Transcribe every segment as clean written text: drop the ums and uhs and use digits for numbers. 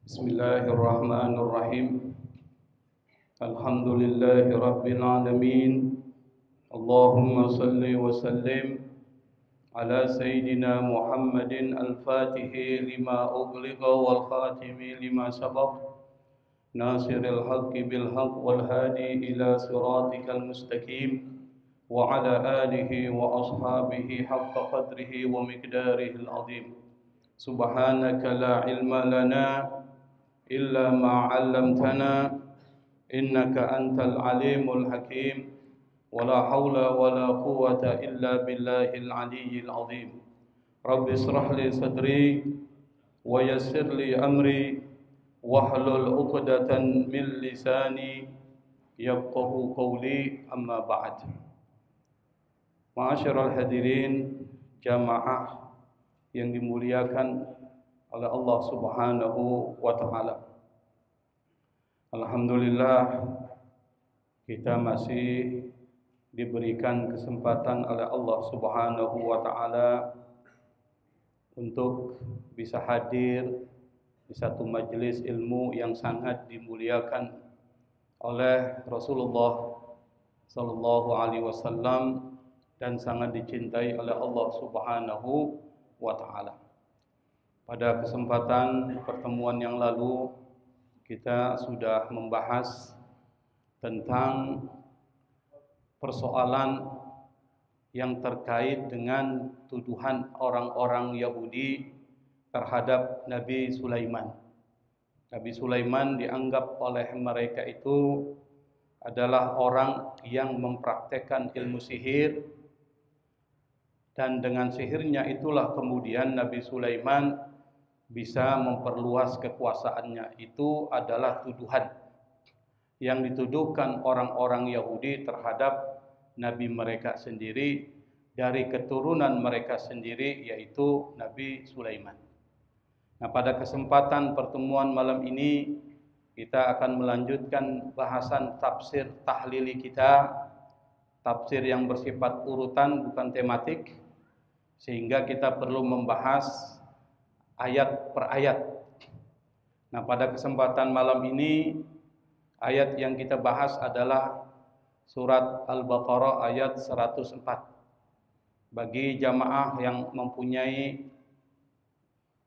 Bismillahirrahmanirrahim. Alhamdulillahi rabbil alamin. Allahumma salli wa sallim ala sayyidina Muhammadin al-fatihi lima ughliqa wal khatimi lima sabaq, nasiril haqqi bil haqq wal hadi ila siratikal mustaqim, wa ala alihi wa ashabihi haqqa qadrihi wa miqdarihil azim. Subhanaka la ilma lana illa ma 'allamtana innaka antal alimul hakim, wala haula wala quwwata illa billahil aliyyil azim. Rabbi israh li sadri wa yassir li amri wahlul 'uqdatan min lisani yafqahu qawli, amma ba'd. Ma'asyiral hadirin jamaah yang dimuliakan oleh Allah Subhanahu wa taala. Alhamdulillah, kita masih diberikan kesempatan oleh Allah Subhanahu wa taala untuk bisa hadir di satu majelis ilmu yang sangat dimuliakan oleh Rasulullah sallallahu alaihi wasallam dan sangat dicintai oleh Allah Subhanahu wa taala. Pada kesempatan pertemuan yang lalu kita sudah membahas tentang persoalan yang terkait dengan tuduhan orang-orang Yahudi terhadap Nabi Sulaiman. Nabi Sulaiman dianggap oleh mereka itu adalah orang yang mempraktekkan ilmu sihir, dan dengan sihirnya itulah kemudian Nabi Sulaiman bisa memperluas kekuasaannya. Itu adalah tuduhan yang dituduhkan orang-orang Yahudi terhadap Nabi mereka sendiri dari keturunan mereka sendiri, yaitu Nabi Sulaiman. Nah, pada kesempatan pertemuan malam ini kita akan melanjutkan bahasan tafsir tahlili kita, tafsir yang bersifat urutan bukan tematik, sehingga kita perlu membahas ayat per ayat. Nah, pada kesempatan malam ini ayat yang kita bahas adalah surat Al-Baqarah ayat 104. Bagi jamaah yang mempunyai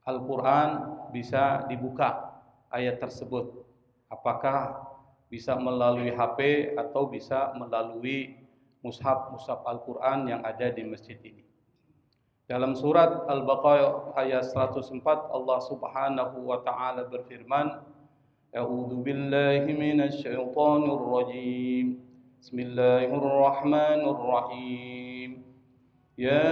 Al-Quran, bisa dibuka ayat tersebut. Apakah bisa melalui HP atau bisa melalui mushaf Al-Quran yang ada di masjid ini. Dalam surat Al-Baqarah ayat 104, Allah Subhanahu wa taala berfirman, A'udzu billahi minasy syaithanir rajim. Bismillahirrahmanirrahim. Ya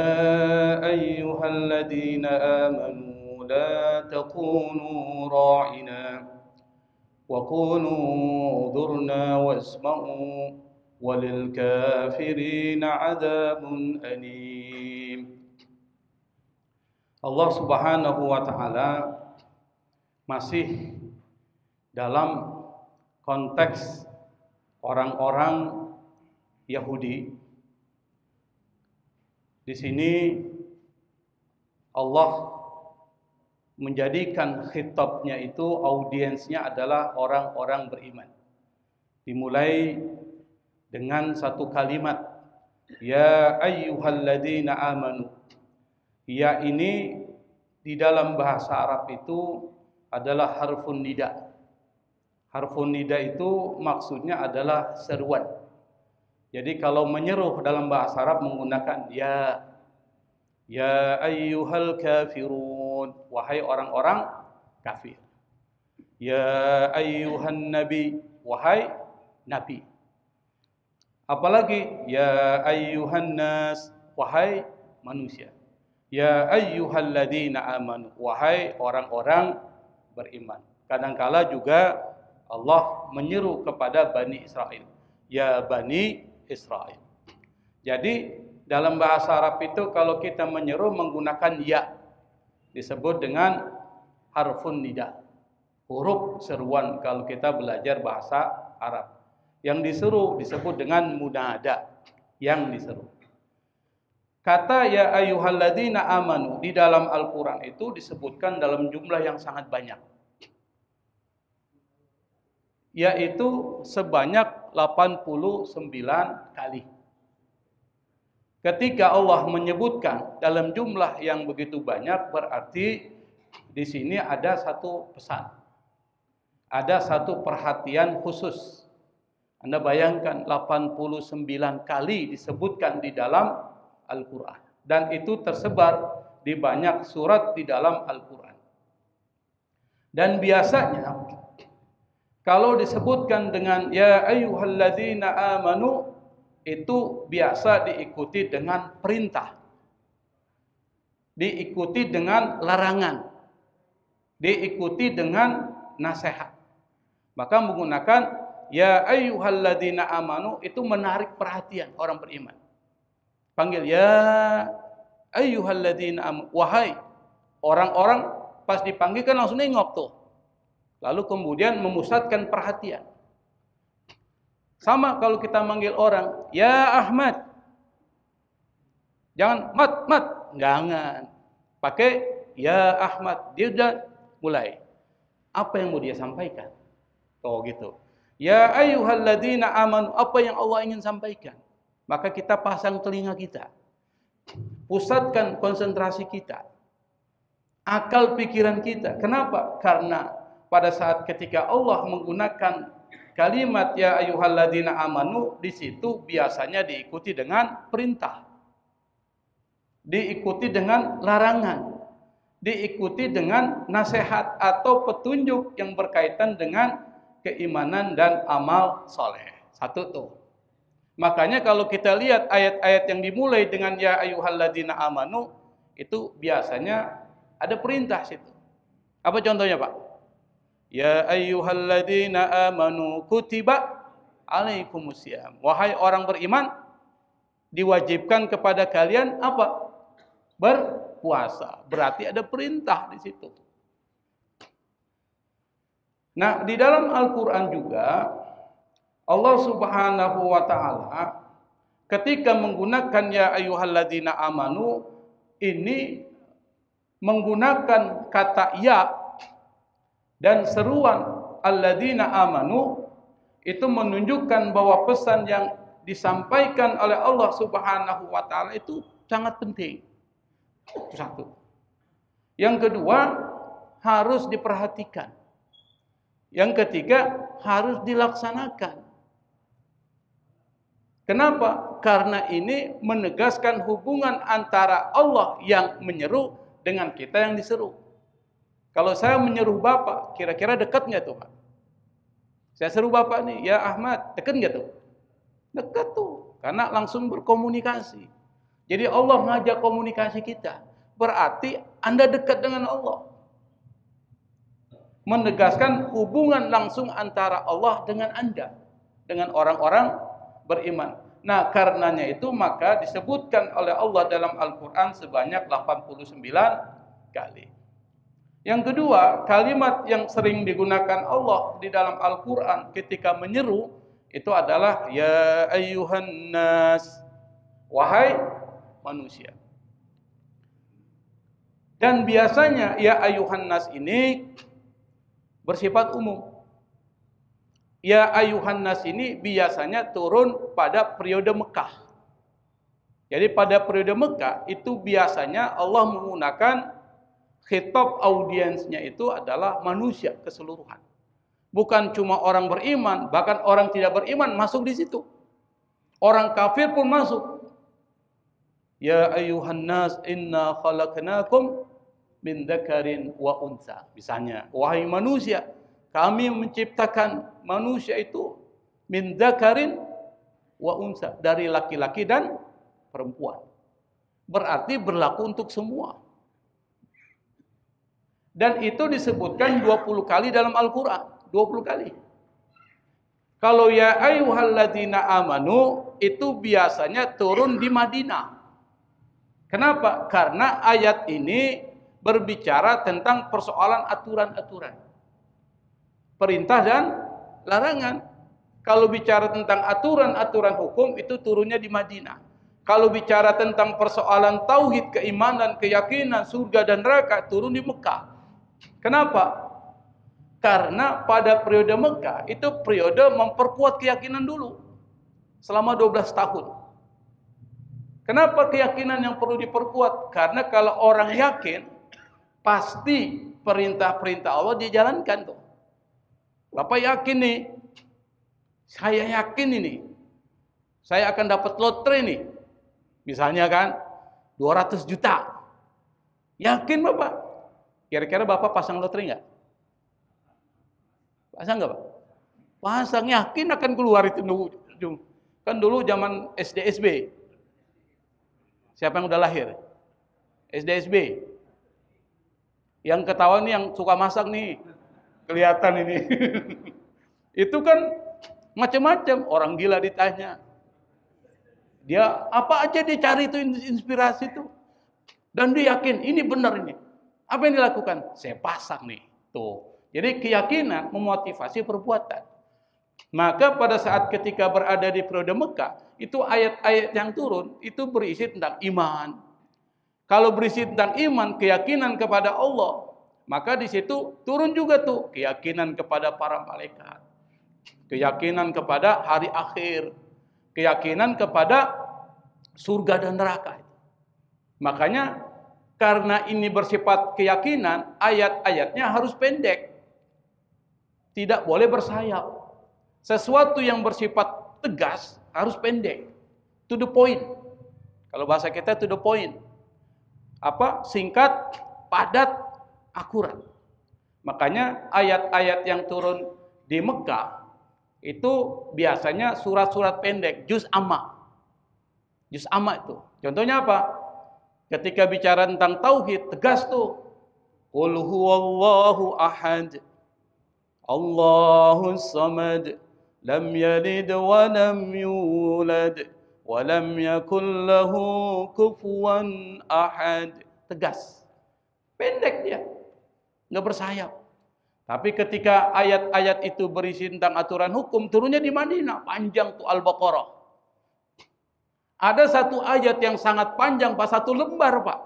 ayyuhalladzina amanu la takunu ra'ina wa kunu dhurna wasma'u walil kafirina 'adzabun alim. Allah Subhanahu wa taala masih dalam konteks orang-orang Yahudi. Di sini Allah menjadikan khitabnya itu, audiensnya adalah orang-orang beriman. Dimulai dengan satu kalimat, ya ayyuhalladzina amanu. Ya ini di dalam bahasa Arab itu adalah harfun nida. Harfun nida itu maksudnya adalah seruan. Jadi kalau menyeru dalam bahasa Arab menggunakan ya. Ya ayyuhal kafirun, wahai orang-orang kafir. Ya ayyuhan nabi, wahai nabi. Apalagi ya ayyuhan nas, wahai manusia. Ya ayyuhalladzina amanu, wahai orang-orang beriman. Kadangkala juga Allah menyeru kepada Bani Israel, ya Bani Israel. Jadi dalam bahasa Arab itu kalau kita menyeru menggunakan ya, disebut dengan harfun nida, huruf seruan kalau kita belajar bahasa Arab. Yang diseru disebut dengan munada, yang diseru. Kata ya ayyuhalladzina amanu di dalam Al-Quran itu disebutkan dalam jumlah yang sangat banyak. yaitu sebanyak 89 kali. Ketika Allah menyebutkan dalam jumlah yang begitu banyak, berarti di sini ada satu pesan. Ada satu perhatian khusus. Anda bayangkan 89 kali disebutkan di dalam Al-Quran. Dan itu tersebar di banyak surat di dalam Al-Quran. Dan biasanya kalau disebutkan dengan ya ayyuhalladzina amanu, itu biasa diikuti dengan perintah, diikuti dengan larangan, diikuti dengan nasihat. Maka menggunakan ya ayyuhalladzina amanu itu menarik perhatian orang beriman. Panggil ya ayyuhalladzina amanu, wahai orang-orang, pas dipanggil kan langsung nengok tuh. Lalu kemudian memusatkan perhatian. Sama kalau kita manggil orang, ya Ahmad. Jangan mat. Jangan. Pakai ya Ahmad. Dia udah mulai. Apa yang mau dia sampaikan? Oh gitu. Ya ayyuhalladzina amanu, apa yang Allah ingin sampaikan? Maka kita pasang telinga kita. Pusatkan konsentrasi kita. Akal pikiran kita. Kenapa? Karena pada saat ketika Allah menggunakan kalimat ya ayyuhalladzina amanu, di situ biasanya diikuti dengan perintah, diikuti dengan larangan, diikuti dengan nasihat atau petunjuk yang berkaitan dengan keimanan dan amal soleh. Satu tuh. Makanya kalau kita lihat ayat-ayat yang dimulai dengan ya ayyuhalladzina amanu, itu biasanya ada perintah situ. Apa contohnya, Pak? Ya ayyuhalladzina amanu kutiba alaikumusiyam. Wahai orang beriman, diwajibkan kepada kalian apa? Berpuasa. Berarti ada perintah di situ. Nah, di dalam Al-Qur'an juga Allah Subhanahu wa taala ketika menggunakan ya ayyuhalladzina amanu ini menggunakan kata ya dan seruan alladzina amanu itu menunjukkan bahwa pesan yang disampaikan oleh Allah Subhanahu wa taala itu sangat penting. Satu. Yang kedua, harus diperhatikan. Yang ketiga, harus dilaksanakan. Kenapa? Karena ini menegaskan hubungan antara Allah yang menyeru dengan kita yang diseru. Kalau saya menyeru Bapak, kira-kira dekat nggak tuh, Pak? Saya seru Bapak nih, ya Ahmad, dekat nggak tuh? Dekat tuh, karena langsung berkomunikasi. Jadi Allah ngajak komunikasi kita. Berarti Anda dekat dengan Allah. Menegaskan hubungan langsung antara Allah dengan Anda, dengan orang-orang beriman. Nah, karenanya itu maka disebutkan oleh Allah dalam Al-Quran sebanyak 89 kali. Yang kedua, kalimat yang sering digunakan Allah di dalam Al-Quran ketika menyeru itu adalah ya ayyuhan nas, wahai manusia. Dan biasanya ya ayyuhan nas ini bersifat umum. Ya ayyuhan nas ini biasanya turun pada periode Mekah. Jadi pada periode Mekah itu biasanya Allah menggunakan khitab audiensnya itu adalah manusia keseluruhan. Bukan cuma orang beriman, bahkan orang tidak beriman masuk di situ. Orang kafir pun masuk. Ya ayyuhan nas inna khalaqnakum min dzakarin wa unsa. Misalnya, wahai manusia, kami menciptakan manusia itu min dzakarin wa unsa, dari laki-laki dan perempuan. Berarti berlaku untuk semua. Dan itu disebutkan 20 kali dalam Al-Quran. 20 kali. Kalau ya ayyuhalladzina amanu itu biasanya turun di Madinah. Kenapa? Karena ayat ini berbicara tentang persoalan aturan-aturan. Perintah dan larangan. Kalau bicara tentang aturan-aturan hukum itu turunnya di Madinah. Kalau bicara tentang persoalan tauhid, keimanan, keyakinan, surga dan neraka turun di Mekah. Kenapa? Karena pada periode Mekah itu periode memperkuat keyakinan dulu selama 12 tahun. Kenapa keyakinan yang perlu diperkuat? Karena kalau orang yakin, pasti perintah-perintah Allah dijalankan tuh. Bapak yakin nih, saya yakin ini, saya akan dapat lotre nih. Misalnya kan, 200 juta. Yakin Bapak? Kira-kira Bapak pasang lotre enggak? Pasang enggak Pak? Pasang, yakin akan keluar itu. Kan dulu zaman SD SB. Siapa yang udah lahir? SD SB. Yang ketawa nih yang suka masak nih. Kelihatan ini. Itu kan macam-macam, orang gila ditanya. Dia apa aja dia cari itu inspirasi itu. Dan dia yakin ini benar ini. Apa yang dilakukan? Saya pasang nih. Tuh. Jadi keyakinan memotivasi perbuatan. Maka pada saat ketika berada di periode Mekah, itu ayat-ayat yang turun itu berisi tentang iman. Kalau berisi tentang iman, keyakinan kepada Allah, maka di situ turun juga tuh keyakinan kepada para malaikat, keyakinan kepada hari akhir, keyakinan kepada surga dan neraka. Makanya karena ini bersifat keyakinan, ayat-ayatnya harus pendek. Tidak boleh bersayap. Sesuatu yang bersifat tegas harus pendek. To the point. Kalau bahasa kita to the point. Apa? Singkat, padat, akurat. Makanya ayat-ayat yang turun di Mekah itu biasanya surat-surat pendek, juz amma. Juz amma itu. Contohnya apa? Ketika bicara tentang tauhid, tegas tuh. Qul huwallahu ahad. Allahus samad. Lam yalid wa lam yulad wa lam yakul lahu kufuwan ahad. Tegas. Pendek dia. Enggak bersayap. Tapi ketika ayat-ayat itu berisi tentang aturan hukum, turunnya di Madinah, panjang tuh Al-Baqarah. Ada satu ayat yang sangat panjang, Pak, satu lembar, Pak.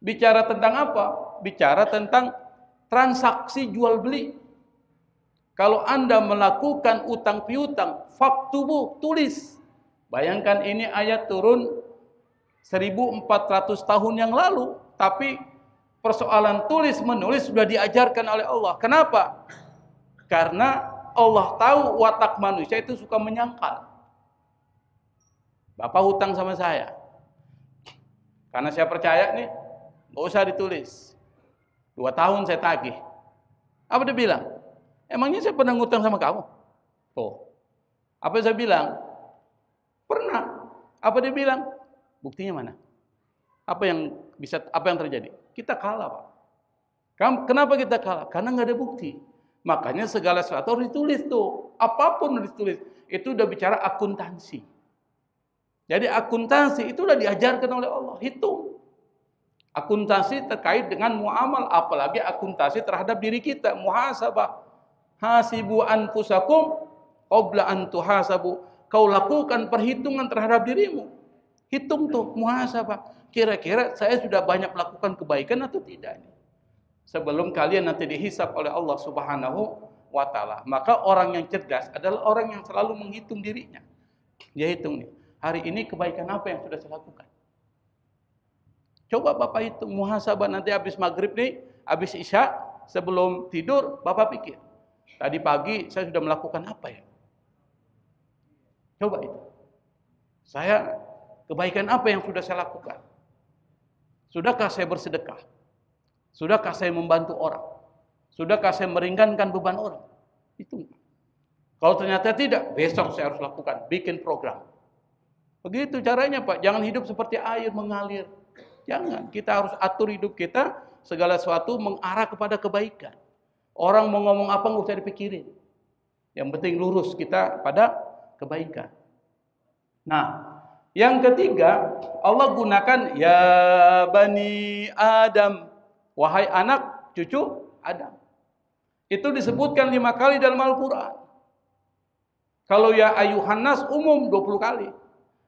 Bicara tentang apa? Bicara tentang transaksi jual beli. Kalau Anda melakukan utang piutang, faktubu, tulis. Bayangkan ini ayat turun 1400 tahun yang lalu, tapi persoalan tulis menulis sudah diajarkan oleh Allah. Kenapa? Karena Allah tahu watak manusia itu suka menyangkal. Bapak hutang sama saya. Karena saya percaya nih, nggak usah ditulis. 2 tahun saya tagih. Apa dia bilang? Emangnya saya pernah ngutang sama kamu? Tuh. Apa yang saya bilang? Pernah. Apa dia bilang? Buktinya mana? Apa yang terjadi? Kita kalah, Pak. Kenapa kita kalah? Karena nggak ada bukti. Makanya segala sesuatu harus ditulis tuh. Apapun harus ditulis. Itu udah bicara akuntansi. Jadi akuntansi itu udah diajarkan oleh Allah. Hitung. Akuntansi terkait dengan muamal, apalagi akuntansi terhadap diri kita, muhasabah. Hasibu anfusakum qabla an tuhasabu. Kau lakukan perhitungan terhadap dirimu. Hitung tuh muhasabah. Kira-kira saya sudah banyak melakukan kebaikan atau tidak? Sebelum kalian nanti dihisab oleh Allah Subhanahu wa taala. Maka orang yang cerdas adalah orang yang selalu menghitung dirinya. Dia hitung nih, hari ini kebaikan apa yang sudah saya lakukan? Coba Bapak hitung muhasabah nanti habis maghrib nih, habis isya, sebelum tidur Bapak pikir, tadi pagi saya sudah melakukan apa ya? Coba itu. Kebaikan apa yang sudah saya lakukan? Sudahkah saya bersedekah? Sudahkah saya membantu orang? Sudahkah saya meringankan beban orang? Itu. Kalau ternyata tidak, besok saya harus lakukan, bikin program. Begitu caranya, Pak. Jangan hidup seperti air mengalir. Jangan. Kita harus atur hidup kita, segala sesuatu mengarah kepada kebaikan. Orang mau ngomong apa nggak usah dipikirin. Yang penting lurus kita pada kebaikan. Nah, yang ketiga, Allah gunakan ya bani Adam, wahai anak cucu Adam. Itu disebutkan 5 kali dalam Al-Quran. Kalau ya ayuhan nas umum 20 kali.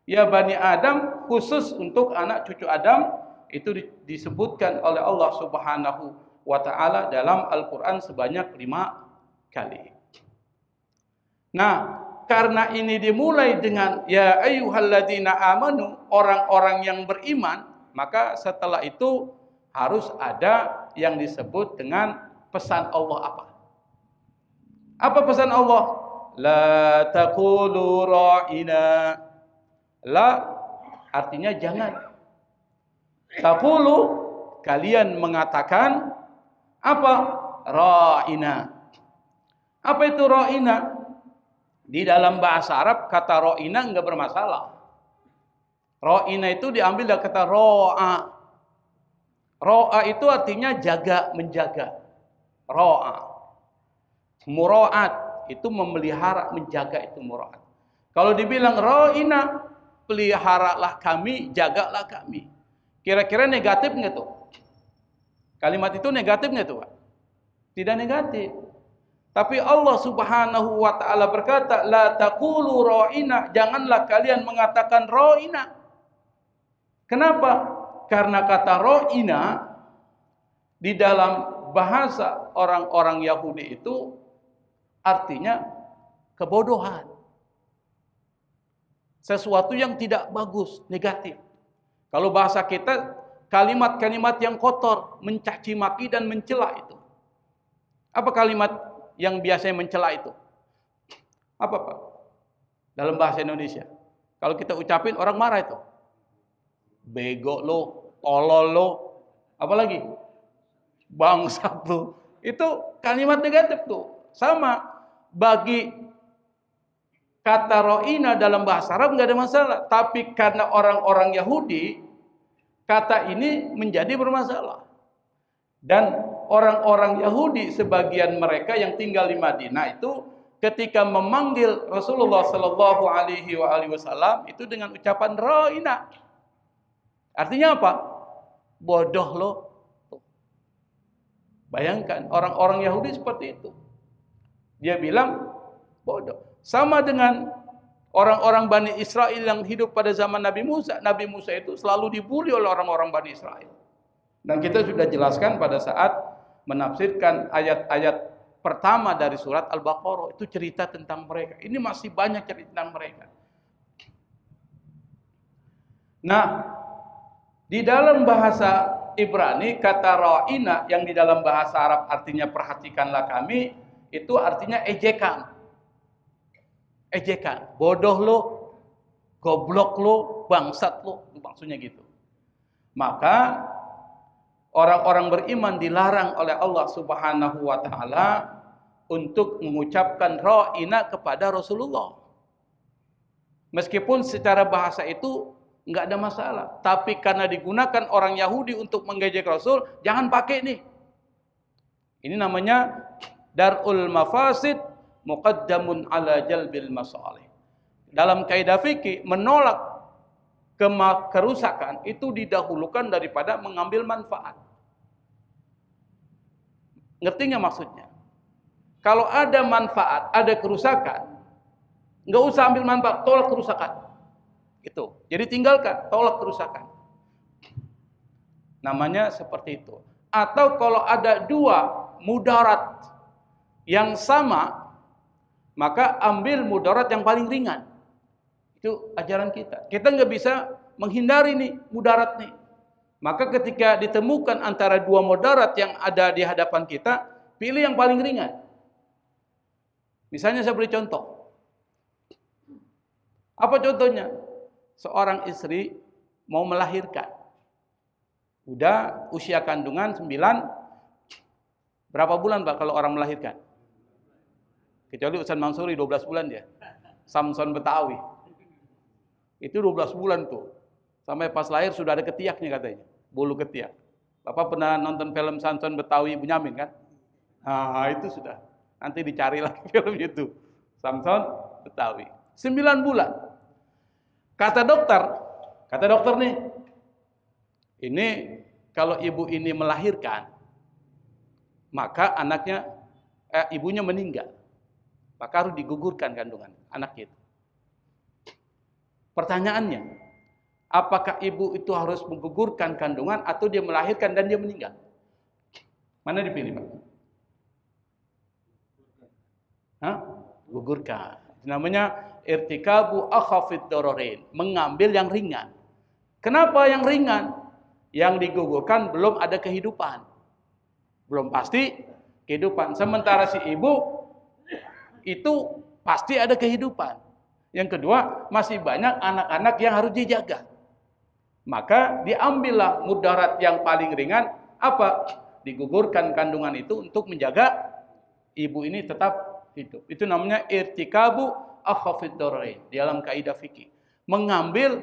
Ya bani Adam khusus untuk anak cucu Adam itu disebutkan oleh Allah Subhanahu wa ta'ala dalam Al-Quran sebanyak 5 kali. Nah, karena ini dimulai dengan ya ayyuhalladzina amanu, orang-orang yang beriman, maka setelah itu harus ada yang disebut dengan pesan Allah apa? Apa pesan Allah? La taqulu ra'ina. La artinya jangan. Taqulu, kalian mengatakan apa? Ra'ina. Apa itu ra'ina? Di dalam bahasa Arab kata ra'ina enggak bermasalah. Ra'ina itu diambil dari kata ro'a. Ro'a itu artinya jaga, menjaga. Ro'a. Mura'at itu memelihara, menjaga, itu mura'at. Kalau dibilang ra'ina, peliharalah kami, jagalah kami. Kira-kira negatif nggak tuh? Kalimat itu negatif nggak tuh, Pak? Tidak negatif. Tapi Allah Subhanahu wa ta'ala berkata, la taqulu ra'ina, janganlah kalian mengatakan ra'ina. Kenapa? Karena kata ra'ina di dalam bahasa orang-orang Yahudi itu artinya kebodohan. Sesuatu yang tidak bagus, negatif. Kalau bahasa kita, kalimat-kalimat yang kotor, mencaci maki dan mencela itu. Apa kalimat yang biasanya mencela itu? Apa, Pak? Dalam bahasa Indonesia. Kalau kita ucapin orang marah itu. Bego lo, tolol lo, apa lagi? Bangsat lo. Itu kalimat negatif tuh. Sama bagi kata ro'ina dalam bahasa Arab nggak ada masalah. Tapi karena orang-orang Yahudi, kata ini menjadi bermasalah. Dan orang-orang Yahudi, sebagian mereka yang tinggal di Madinah itu ketika memanggil Rasulullah Sallallahu Alaihi Wasallam itu dengan ucapan ra'ina. Artinya apa? Bodoh lo. Bayangkan orang-orang Yahudi seperti itu. Dia bilang bodoh. Sama dengan orang-orang Bani Israel yang hidup pada zaman Nabi Musa. Nabi Musa itu selalu dibully oleh orang-orang Bani Israel. Dan kita sudah jelaskan pada saat menafsirkan ayat-ayat pertama dari surat Al-Baqarah. Itu cerita tentang mereka. Ini masih banyak cerita tentang mereka. Nah, di dalam bahasa Ibrani, kata ra'ina yang di dalam bahasa Arab artinya perhatikanlah kami, itu artinya ejekan. Ejekan. Bodoh lo, goblok lo, bangsat lo. Maksudnya gitu. Maka orang-orang beriman dilarang oleh Allah Subhanahu wa ta'ala untuk mengucapkan ra'ina kepada Rasulullah. Meskipun secara bahasa itu enggak ada masalah, tapi karena digunakan orang Yahudi untuk mengejek Rasul, jangan pakai nih. Ini namanya dar'ul mafasid muqaddamun ala jalbil masalih. Dalam kaidah fikih, menolak kerusakan itu didahulukan daripada mengambil manfaat. Ngerti nggak maksudnya? Kalau ada manfaat, ada kerusakan, nggak usah ambil manfaat, tolak kerusakan. Itu. Jadi tinggalkan, tolak kerusakan. Namanya seperti itu. Atau kalau ada dua mudarat yang sama, maka ambil mudarat yang paling ringan. Itu ajaran kita. Kita nggak bisa menghindari nih mudarat nih. Maka ketika ditemukan antara dua mudarat yang ada di hadapan kita, pilih yang paling ringan. Misalnya saya beri contoh. Apa contohnya? Seorang istri mau melahirkan. Udah usia kandungan 9. Berapa bulan, Pak, kalau orang melahirkan? Kecuali Ustaz Mansuri 12 bulan dia. Samson Betawi. Itu 12 bulan tuh. Sampai pas lahir sudah ada ketiaknya katanya. Bulu ketiak. Bapak pernah nonton film Samson Betawi Bunyamin kan? Nah, itu sudah. Nanti dicari lagi film itu. Samson Betawi. 9 bulan. Kata dokter nih, ini kalau ibu ini melahirkan, maka ibunya meninggal. Maka harus digugurkan kandungan anak itu. Pertanyaannya, apakah ibu itu harus menggugurkan kandungan atau dia melahirkan dan dia meninggal? Mana dipilih, Pak? Hah? Gugurkan. Namanya irtikabu akhafid dororin, mengambil yang ringan. Kenapa yang ringan? Yang digugurkan belum ada kehidupan, belum pasti kehidupan. Sementara si ibu itu pasti ada kehidupan. Yang kedua, masih banyak anak-anak yang harus dijaga. Maka diambillah mudarat yang paling ringan. Apa? Digugurkan kandungan itu untuk menjaga ibu ini tetap hidup. Itu namanya irtikabu akhafid darain dalam kaidah fikih. Mengambil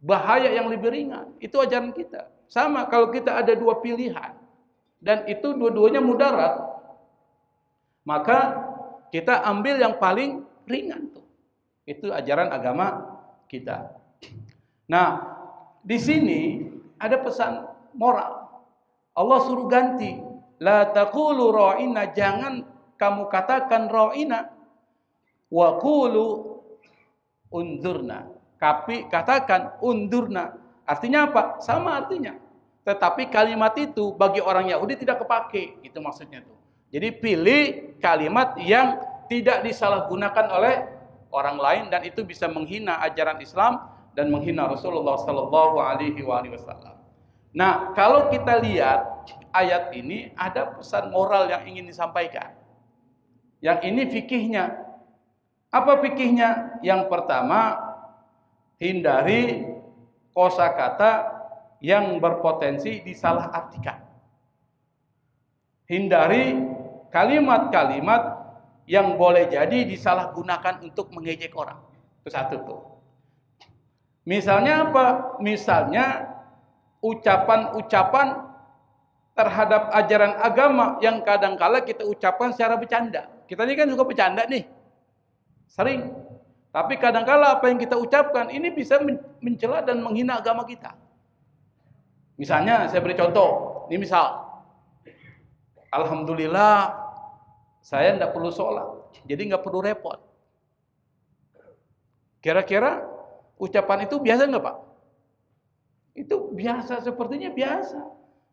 bahaya yang lebih ringan. Itu ajaran kita. Sama kalau kita ada dua pilihan dan itu dua-duanya mudarat, maka kita ambil yang paling ringan tuh. Itu ajaran agama kita. Nah, di sini ada pesan moral. Allah suruh ganti. La taqulu ra'ina, jangan kamu katakan ra'ina, wa qulu unzurna. Tapi katakan undurna. Artinya apa? Sama artinya. Tetapi kalimat itu bagi orang Yahudi tidak kepake. Itu maksudnya tuh. Jadi pilih kalimat yang tidak disalahgunakan oleh orang lain dan itu bisa menghina ajaran Islam dan menghina Rasulullah sallallahu alaihi wasallam. Nah, kalau kita lihat ayat ini ada pesan moral yang ingin disampaikan. Yang ini fikihnya. Apa fikihnya? Yang pertama, hindari kosakata yang berpotensi disalahartikan. Hindari kalimat-kalimat yang boleh jadi disalahgunakan untuk mengejek orang. Itu satu tuh. Misalnya apa? Misalnya ucapan-ucapan terhadap ajaran agama yang kadangkala kita ucapkan secara bercanda. Kita ini kan juga bercanda nih. Sering. Tapi kadangkala apa yang kita ucapkan ini bisa mencela dan menghina agama kita. Misalnya saya beri contoh. Ini misal. Alhamdulillah saya tidak perlu sholat. Jadi nggak perlu repot. Kira-kira ucapan itu biasa nggak, Pak? Itu biasa, sepertinya biasa.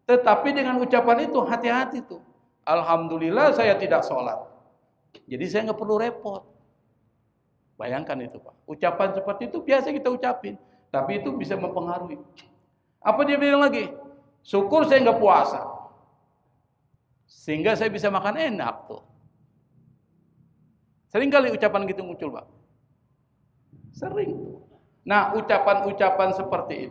Tetapi dengan ucapan itu hati-hati tuh. Alhamdulillah saya tidak sholat. Jadi saya nggak perlu repot. Bayangkan itu, Pak. Ucapan seperti itu biasa kita ucapin. Tapi itu bisa mempengaruhi. Apa dia bilang lagi? Syukur saya nggak puasa. Sehingga saya bisa makan enak tuh. Sering kali ucapan gitu muncul, Pak. Sering. Nah, ucapan-ucapan seperti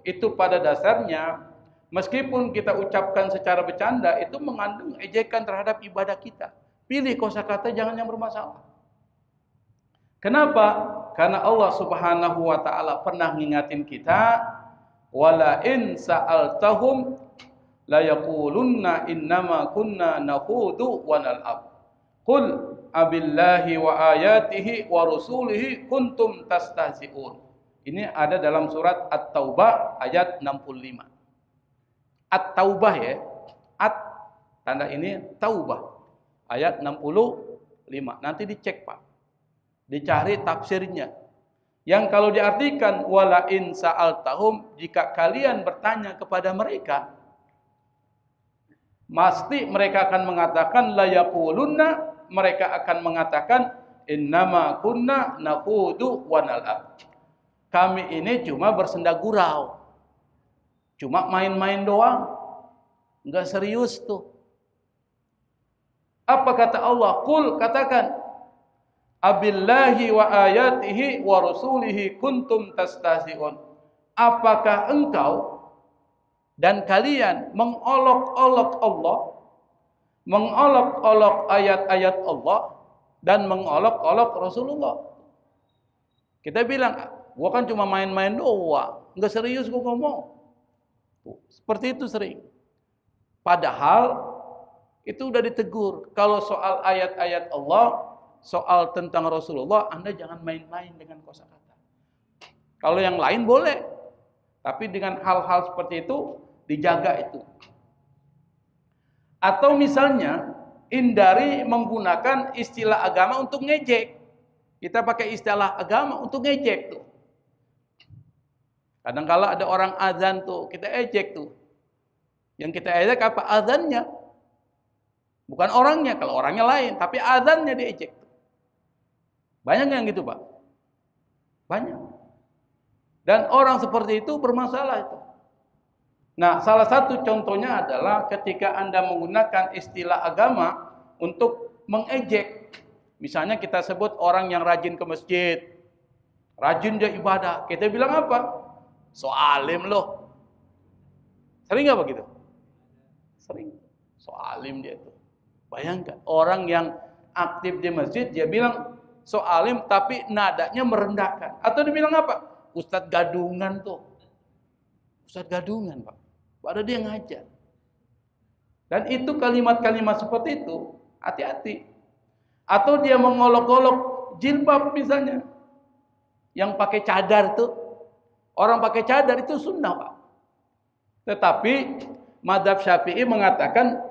itu pada dasarnya meskipun kita ucapkan secara bercanda itu mengandung ejekan terhadap ibadah kita. Pilih kosakata jangan yang bermasalah. Kenapa? Karena Allah Subhanahu wa taala pernah ngingatin kita, wala in sa'altahum la yaqulunna innama kunna nakhudu wa nal'ab. Qul abillahi wa ayatihi wa rusulihi kuntum tastahzi'un. Ini ada dalam surat At-Taubah ayat 65. At-Taubah ya. At tanda ini Taubah ayat 65. Nanti dicek, Pak. Dicari tafsirnya. Yang kalau diartikan wala in sa'altahum, jika kalian bertanya kepada mereka, pasti mereka akan mengatakan la yaqulunna, mereka akan mengatakan innama kunna nakhudu wa nal'ab. Kami ini cuma bersenda gurau. Cuma main-main doang. Enggak serius tuh. Apa kata Allah? Qul, katakan, abillahi wa ayatihi wa rasulihi kuntum tastahzi'un. Apakah engkau dan kalian mengolok-olok Allah, mengolok-olok ayat-ayat Allah, dan mengolok-olok Rasulullah? Kita bilang, gua kan cuma main-main doang, nggak serius gua ngomong. Seperti itu sering. Padahal itu udah ditegur. Kalau soal ayat-ayat Allah, soal tentang Rasulullah, Anda jangan main-main dengan kosakata. Kalau yang lain boleh, tapi dengan hal-hal seperti itu dijaga itu. Atau misalnya hindari menggunakan istilah agama untuk ngejek. Kita pakai istilah agama untuk ngejek tuh. Kadang-kala ada orang azan tuh, kita ejek tuh. Yang kita ejek apa? Azannya. Bukan orangnya. Kalau orangnya lain, tapi azannya diejek. Banyak yang gitu, Pak? Banyak. Dan orang seperti itu bermasalah itu. Nah, salah satu contohnya adalah ketika Anda menggunakan istilah agama untuk mengejek. Misalnya kita sebut orang yang rajin ke masjid. Rajin dia ibadah. Kita bilang apa? So alim loh. Sering nggak begitu? Sering. So alim dia tuh. Bayangkan orang yang aktif di masjid dia bilang so alim tapi nadanya merendahkan. Atau dia bilang apa? Ustadz gadungan tuh. Ustadz gadungan, Pak. Padahal dia ngajar. Dan itu kalimat-kalimat seperti itu, hati-hati. Atau dia mengolok-olok jilbab misalnya. Yang pakai cadar tuh. Orang pakai cadar itu sunnah, Pak. Tetapi mazhab Syafi'i mengatakan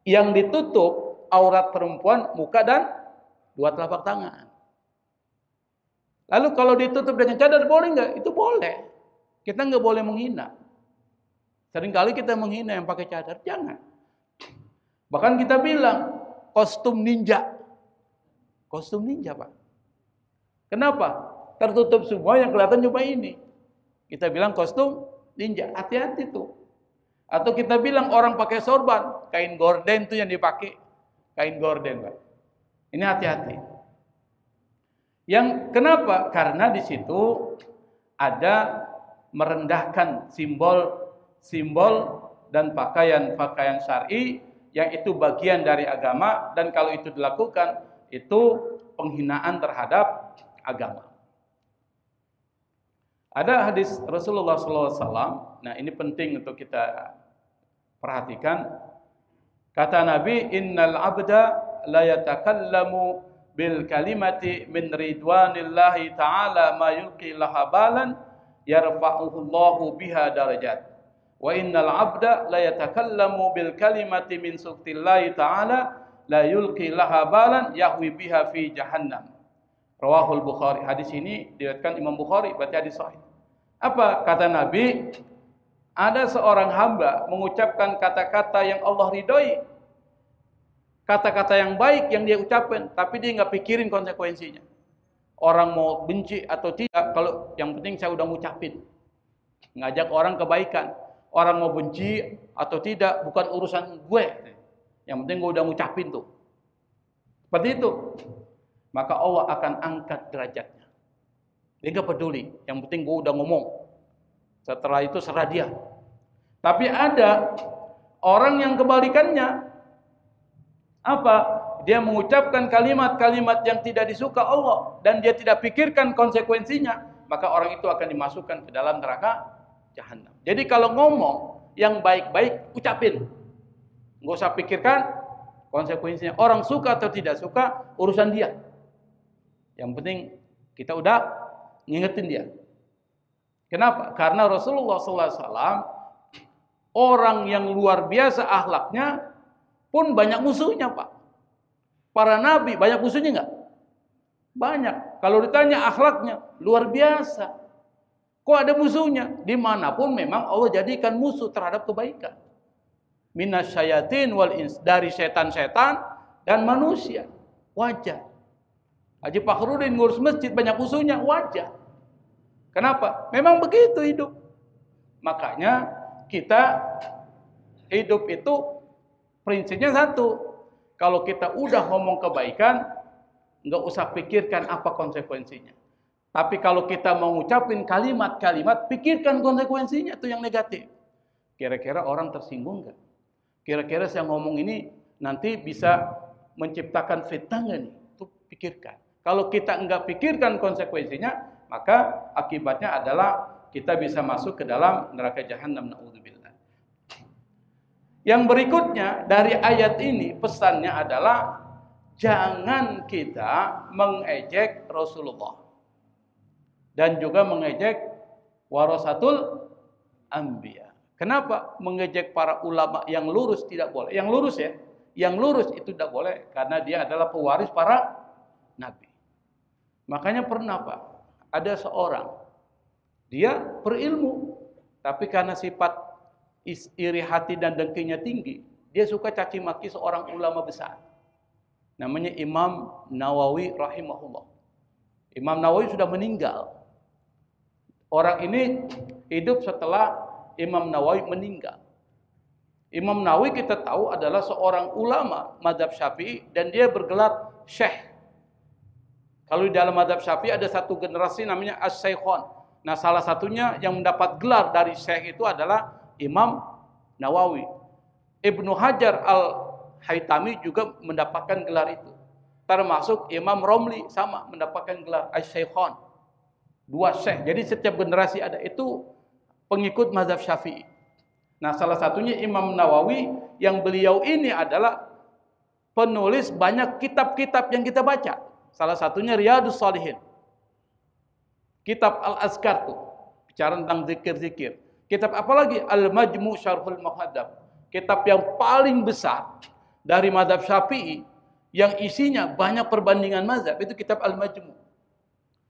yang ditutup aurat perempuan muka dan dua telapak tangan. Lalu kalau ditutup dengan cadar boleh nggak? Itu boleh. Kita nggak boleh menghina. Seringkali kita menghina yang pakai cadar, jangan. Bahkan kita bilang kostum ninja. Kostum ninja, Pak. Kenapa? Tertutup semua yang kelihatan cuma ini. Kita bilang kostum ninja, hati-hati tuh. Atau kita bilang orang pakai sorban, kain gorden tuh yang dipakai. Kain gorden, Pak. Ini hati-hati. Yang kenapa? Karena di situ ada merendahkan simbol dan pakaian syar'i yang itu bagian dari agama, dan kalau itu dilakukan itu penghinaan terhadap agama. Ada hadis Rasulullah SAW. Nah, ini penting untuk kita perhatikan. Kata Nabi, innal abda la yatakallamu bil kalimati min ridwanillahi ta'ala ma yulqi laha balan yarfa'uhu Allahu biha darajat. Wa innal abda la yatakallamu bil kalimati min suktillahi ta'ala la yulqi laha balan yahwi biha fi jahannam. Rawahul Bukhari. Hadis ini diriwayatkan Imam Bukhari, berarti hadis sahih. Apa kata Nabi? Ada seorang hamba mengucapkan kata-kata yang Allah ridhoi, kata-kata yang baik yang dia ucapkan, tapi dia nggak pikirin konsekuensinya. Orang mau benci atau tidak, kalau yang penting saya udah ngucapin. Ngajak orang kebaikan. Orang mau benci atau tidak bukan urusan gue. Yang penting gue udah ngucapin tuh. Seperti itu. Maka Allah akan angkat derajatnya. Dia nggak peduli. Yang penting gue udah ngomong. Setelah itu serah dia. Tapi ada orang yang kebalikannya. Apa? Dia mengucapkan kalimat-kalimat yang tidak disuka Allah dan dia tidak pikirkan konsekuensinya, maka orang itu akan dimasukkan ke dalam neraka jahanam. Jadi kalau ngomong yang baik-baik, ucapin. Nggak usah pikirkan konsekuensinya. Orang suka atau tidak suka, urusan dia. Yang penting kita udah ngingetin dia. Kenapa? Karena Rasulullah SAW orang yang luar biasa akhlaknya pun banyak musuhnya, Pak. Para nabi banyak musuhnya enggak? Banyak. Kalau ditanya akhlaknya luar biasa. Kok ada musuhnya? Dimanapun memang Allah jadikan musuh terhadap kebaikan. Minasyayatin wal ins, dari setan-setan dan manusia. Wajar. Haji Fakhrudin ngurus masjid banyak musuhnya, wajar. Kenapa? Memang begitu hidup. Makanya kita hidup itu prinsipnya satu. Kalau kita udah ngomong kebaikan, nggak usah pikirkan apa konsekuensinya. Tapi kalau kita mau ngucapin kalimat-kalimat, pikirkan konsekuensinya itu yang negatif. Kira-kira orang tersinggung nggak? Kira-kira saya ngomong ini nanti bisa menciptakan fitnah nggak nih? Itu pikirkan. Kalau kita nggak pikirkan konsekuensinya, maka akibatnya adalah kita bisa masuk ke dalam neraka jahanam. Na'udzubillah. Yang berikutnya dari ayat ini pesannya adalah jangan kita mengejek Rasulullah dan juga mengejek warasatul anbiya. Kenapa mengejek para ulama yang lurus tidak boleh? Yang lurus ya, yang lurus itu tidak boleh karena dia adalah pewaris para nabi. Makanya pernah Pak, ada seorang dia berilmu tapi karena sifat iri hati dan dengkinya tinggi, dia suka caci maki seorang ulama besar. Namanya Imam Nawawi rahimahullah. Imam Nawawi sudah meninggal. Orang ini hidup setelah Imam Nawawi meninggal. Imam Nawawi kita tahu adalah seorang ulama mazhab Syafi'i dan dia bergelar syekh. Kalau di dalam mazhab Syafi'i ada satu generasi namanya as-syekhon. Nah, salah satunya yang mendapat gelar dari syekh itu adalah Imam Nawawi. Ibnu Hajar al-Haytami juga mendapatkan gelar itu. Termasuk Imam Romli sama mendapatkan gelar as-syekhon. Dua syekh. Jadi setiap generasi ada. Itu pengikut mazhab Syafi'i. Nah, salah satunya Imam Nawawi yang beliau ini adalah penulis banyak kitab-kitab yang kita baca. Salah satunya Riyadhus Shalihin. Kitab Al-Azkar tuh, bicara tentang zikir-zikir. Kitab apa lagi? Al-Majmu' Syarhul Muhadzab. Kitab yang paling besar dari mazhab Syafi'i yang isinya banyak perbandingan mazhab itu kitab Al-Majmu'.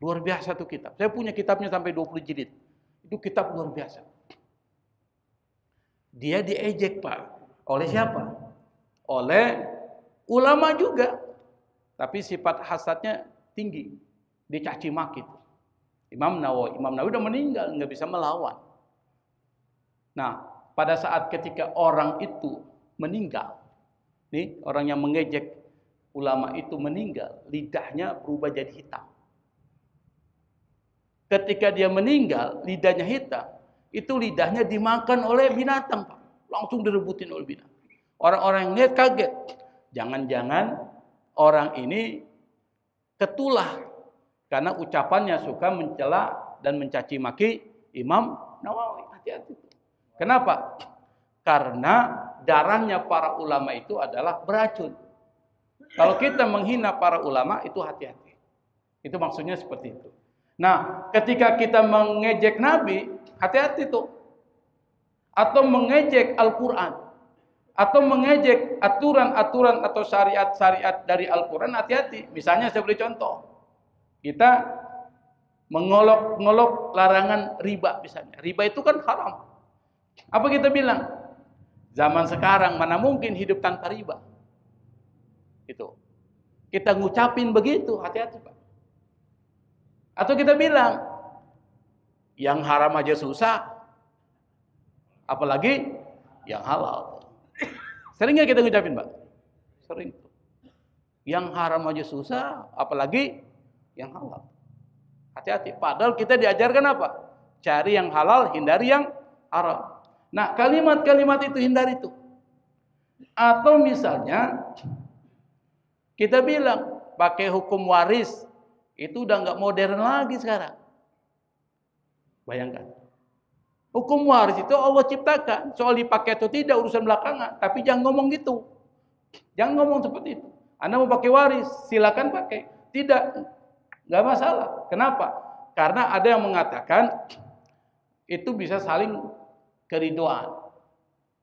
Luar biasa tuh kitab. Saya punya kitabnya sampai 20 jilid. Itu kitab luar biasa. Dia diejek, Pak. Oleh siapa? Oleh ulama juga. Tapi sifat hasadnya tinggi. Dicaci maki. Imam Nawawi udah meninggal, nggak bisa melawan. Nah, pada saat ketika orang itu meninggal, nih orang yang mengejek ulama itu meninggal, lidahnya berubah jadi hitam. Ketika dia meninggal, lidahnya hitam. Itu lidahnya dimakan oleh binatang, Pak. Langsung direbutin oleh binatang. Orang-orang yang lihat kaget. Jangan-jangan orang ini ketulah. Karena ucapannya suka mencela dan mencaci maki Imam Nawawi. Hati-hati. Kenapa? Karena darahnya para ulama itu adalah beracun. Kalau kita menghina para ulama, itu hati-hati. Itu maksudnya seperti itu. Nah, ketika kita mengejek Nabi, hati-hati tuh. Atau mengejek Al-Quran. Atau mengejek aturan-aturan atau syariat-syariat dari Al-Quran, hati-hati. Misalnya saya beri contoh. Kita mengolok-ngolok larangan riba misalnya. Riba itu kan haram. Apa kita bilang? Zaman sekarang mana mungkin hidup tanpa riba. Itu. Kita ngucapin begitu, hati-hati, Pak. Atau kita bilang, yang haram aja susah, apalagi yang halal. Sering nggak kita ngucapin, Pak? Sering. Yang haram aja susah, apalagi yang halal. Hati-hati. Padahal kita diajarkan apa? Cari yang halal, hindari yang haram. Nah, kalimat-kalimat itu hindari itu. Atau misalnya kita bilang pakai hukum waris itu udah nggak modern lagi sekarang. Bayangkan. Hukum waris itu Allah ciptakan. Soal dipakai atau tidak urusan belakangan. Tapi jangan ngomong gitu. Jangan ngomong seperti itu. Anda mau pakai waris, silakan pakai. Tidak, nggak masalah. Kenapa? Karena ada yang mengatakan itu bisa saling keridoan.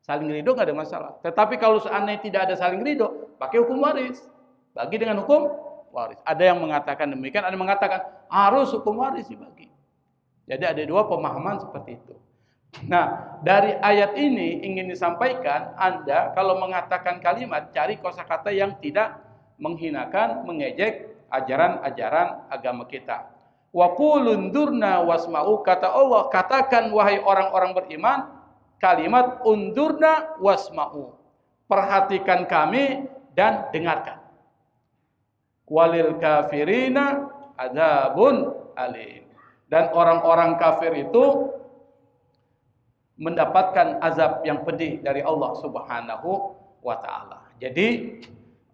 Saling ridho nggak ada masalah. Tetapi kalau seandainya tidak ada saling ridho, pakai hukum waris. Bagi dengan hukum waris. Ada yang mengatakan demikian, ada yang mengatakan harus hukum waris dibagi. Jadi ada dua pemahaman seperti itu. Nah, dari ayat ini ingin disampaikan, Anda kalau mengatakan kalimat, cari kosakata yang tidak menghinakan, mengejek ajaran-ajaran agama kita. Wa qul undurna wasma'u, kata Allah, katakan wahai orang-orang beriman, kalimat undurna wasma'u. Perhatikan kami dan dengarkan. Walil kafirina adzabun alim. Dan orang-orang kafir itu mendapatkan azab yang pedih dari Allah Subhanahu wa taala. Jadi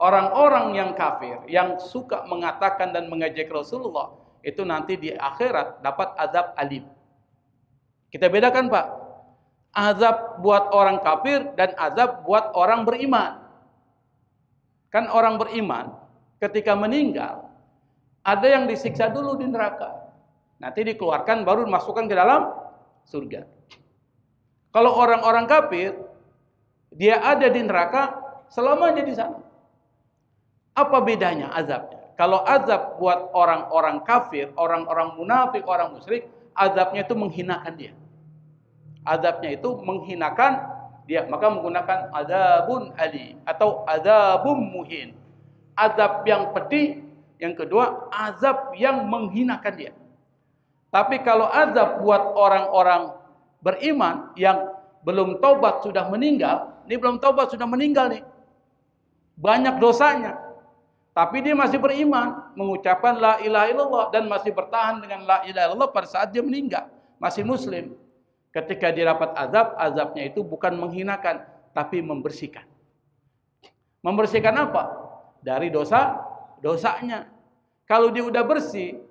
orang-orang yang kafir yang suka mengatakan dan mengejek Rasulullah itu nanti di akhirat dapat azab alim. Kita bedakan, Pak. Azab buat orang kafir dan azab buat orang beriman. Kan orang beriman ketika meninggal ada yang disiksa dulu di neraka. Nanti dikeluarkan baru dimasukkan ke dalam surga. Kalau orang-orang kafir, dia ada di neraka selamanya di sana. Apa bedanya azabnya? Kalau azab buat orang-orang kafir, orang-orang munafik, orang musyrik, azabnya itu menghinakan dia. Azabnya itu menghinakan dia, maka menggunakan adzabun alim atau adzabum muhin. Azab yang pedih, yang kedua azab yang menghinakan dia. Tapi kalau azab buat orang-orang beriman yang belum taubat sudah meninggal, ini belum taubat sudah meninggal nih. Banyak dosanya. Tapi dia masih beriman, mengucapkan la ilaha illallah dan masih bertahan dengan la ilaha illallah pada saat dia meninggal, masih muslim. Ketika dia dapat azab, azabnya itu bukan menghinakan, tapi membersihkan. Membersihkan apa? Dari dosanya. Kalau dia udah bersih,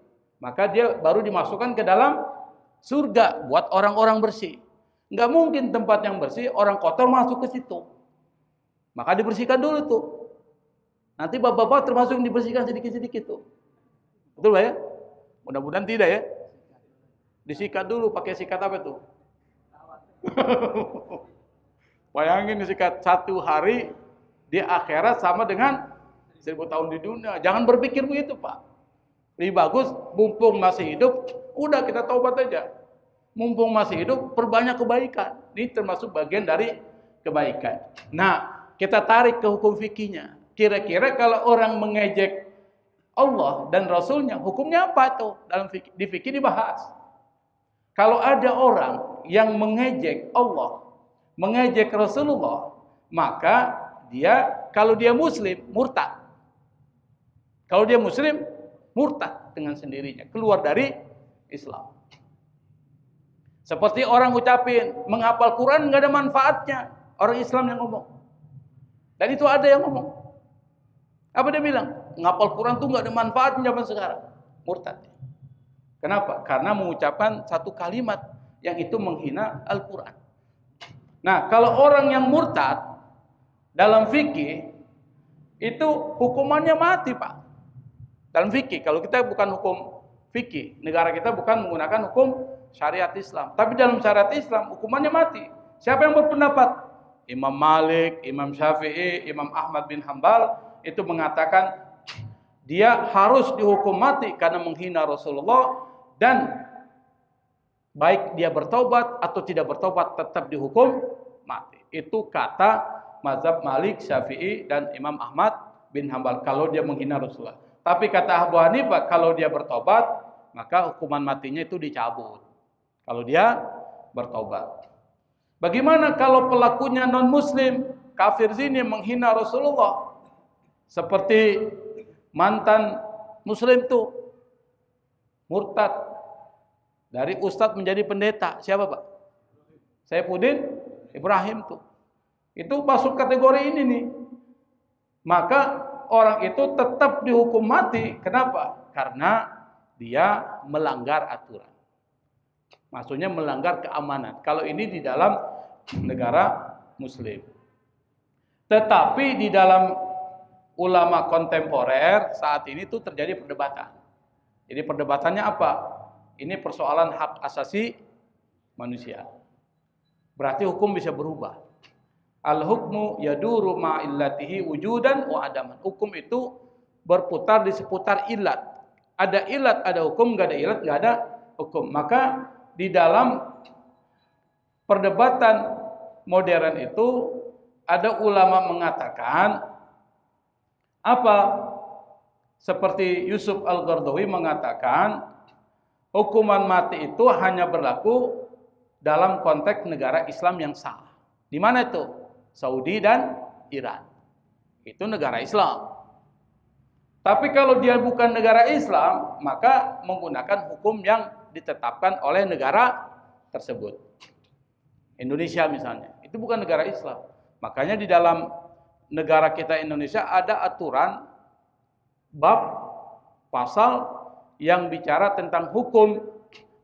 maka dia baru dimasukkan ke dalam surga buat orang-orang bersih. Nggak mungkin tempat yang bersih, orang kotor masuk ke situ. Maka dibersihkan dulu tuh. Nanti bapak-bapak termasuk yang dibersihkan sedikit-sedikit tuh. Betul ya? Mudah-mudahan tidak ya. Disikat dulu, pakai sikat apa tuh? Bayangin disikat 1 hari di akhirat sama dengan 1000 tahun di dunia. Jangan berpikir begitu, Pak. Lebih bagus, mumpung masih hidup, udah kita taubat aja. Mumpung masih hidup, perbanyak kebaikan. Ini termasuk bagian dari kebaikan. Nah, kita tarik ke hukum fikihnya. Kira-kira kalau orang mengejek Allah dan Rasulnya, hukumnya apa tuh? Dalam fikih, di fikih dibahas. Kalau ada orang yang mengejek Allah, mengejek Rasulullah, maka dia, kalau dia muslim, murtad. Kalau dia muslim, murtad dengan sendirinya, keluar dari Islam. Seperti orang ucapin, menghafal Quran nggak ada manfaatnya. Orang Islam yang ngomong. Dan itu ada yang ngomong. Apa dia bilang? Menghafal Quran tuh nggak ada manfaatnya zaman sekarang. Murtad. Kenapa? Karena mengucapkan satu kalimat yang itu menghina Al-Quran. Nah, kalau orang yang murtad dalam fikih itu hukumannya mati, Pak. Dalam fikih, kalau kita bukan hukum fikih, negara kita bukan menggunakan hukum syariat Islam. Tapi dalam syariat Islam hukumannya mati. Siapa yang berpendapat? Imam Malik, Imam Syafi'i, Imam Ahmad bin Hambal itu mengatakan dia harus dihukum mati karena menghina Rasulullah, dan baik dia bertobat atau tidak bertobat tetap dihukum mati. Itu kata mazhab Malik, Syafi'i, dan Imam Ahmad bin Hambal kalau dia menghina Rasulullah. Tapi kata Abu Hanifah, kalau dia bertobat maka hukuman matinya itu dicabut. Kalau dia bertobat. Bagaimana kalau pelakunya non-muslim, kafir zina, menghina Rasulullah? Seperti mantan muslim tuh, murtad. Dari ustadz menjadi pendeta. Siapa, Pak? Saifuddin Ibrahim tuh. Itu masuk kategori ini nih. Maka orang itu tetap dihukum mati. Kenapa? Karena dia melanggar aturan. Maksudnya melanggar keamanan. Kalau ini di dalam negara muslim. Tetapi di dalam ulama kontemporer saat ini tuh terjadi perdebatan. Jadi perdebatannya apa? Ini persoalan hak asasi manusia. Berarti hukum bisa berubah. Al-hukmu yaduru ma'illatihi wujudan wa adaman. Hukum itu berputar di seputar ilat. Ada ilat, ada hukum, enggak ada ilat, enggak ada hukum. Maka di dalam perdebatan modern itu ada ulama mengatakan apa? Seperti Yusuf Al-Qaradawi mengatakan hukuman mati itu hanya berlaku dalam konteks negara Islam yang sah. Di mana itu? Saudi dan Iran. Itu negara Islam. Tapi kalau dia bukan negara Islam, maka menggunakan hukum yang ditetapkan oleh negara tersebut. Indonesia misalnya, itu bukan negara Islam. Makanya di dalam negara kita Indonesia ada aturan bab pasal yang bicara tentang hukum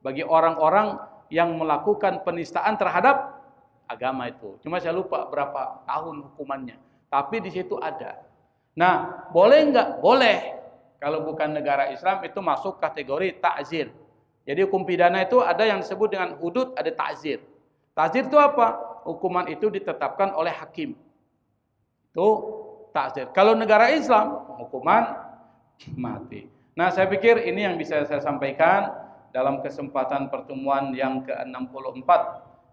bagi orang-orang yang melakukan penistaan terhadap agama itu. Cuma saya lupa berapa tahun hukumannya. Tapi di situ ada. Nah, boleh enggak? Boleh. Kalau bukan negara Islam itu masuk kategori ta'zir. Jadi hukum pidana itu ada yang disebut dengan hudud, ada ta'zir. Ta'zir itu apa? Hukuman itu ditetapkan oleh hakim. Itu ta'zir. Kalau negara Islam, hukuman mati. Nah, saya pikir ini yang bisa saya sampaikan dalam kesempatan pertemuan yang ke-64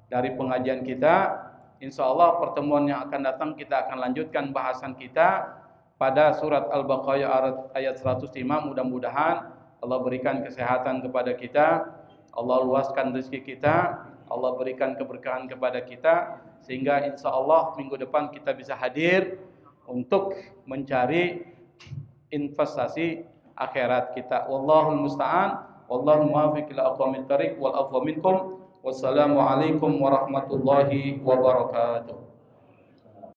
dari pengajian kita. Insya Allah pertemuan yang akan datang kita akan lanjutkan bahasan kita pada surat Al-Baqarah ayat 105. Mudah-mudahan Allah berikan kesehatan kepada kita, Allah luaskan rezeki kita, Allah berikan keberkahan kepada kita, sehingga insya Allah minggu depan kita bisa hadir untuk mencari investasi akhirat kita. Wallahul musta'an, wallahu muwaffiq ila aqwamit thariq wal afwa minkum. Wassalamualaikum warahmatullahi wabarakatuh.